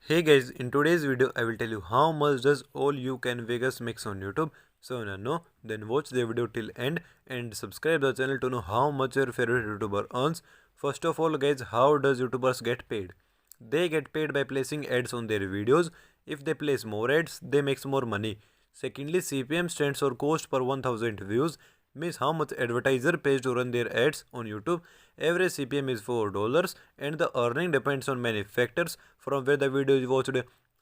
Hey guys, in today's video I will tell you how much does all you can Vegas makes on YouTube. So wanna know? Then watch the video till end and subscribe the channel to know how much your favorite YouTuber earns. First of all guys, how does YouTubers get paid? They get paid by placing ads on their videos. If they place more ads, they makes more money. Secondly, CPM stands for cost per 1000 views, means how much advertiser pays to run their ads on YouTube. Average CPM is $4 and the earning depends on many factors from where the video is watched,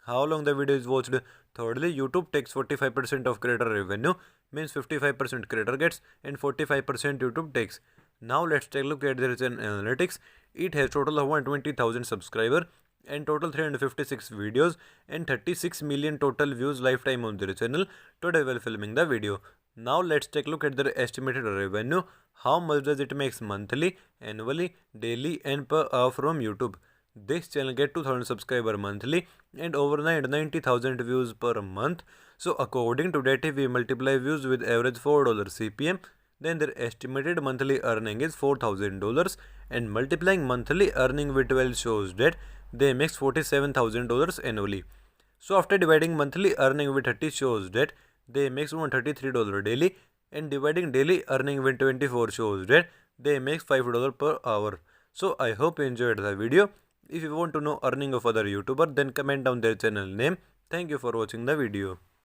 how long the video is watched. Thirdly, YouTube takes 45% of creator revenue, means 55% creator gets and 45% YouTube takes. Now let's take a look at their channel analytics. It has total of 120,000 subscribers and total 356 videos and 36 million total views lifetime on their channel today while filming the video. Now let's take a look at their estimated revenue. How much does it makes monthly, annually, daily and per hour from YouTube. This channel get 2000 subscriber monthly and overnight 90,000 views per month. So according to that, if we multiply views with average $4 CPM, then their estimated monthly earning is $4,000 and multiplying monthly earning with 12 shows that they makes $47,000 annually. So after dividing monthly earning with 30 shows that they makes $133 daily and dividing daily earning with 24 shows that they makes $5 per hour. So I hope you enjoyed the video. If you want to know earning of other YouTuber, then comment down their channel name. Thank you for watching the video.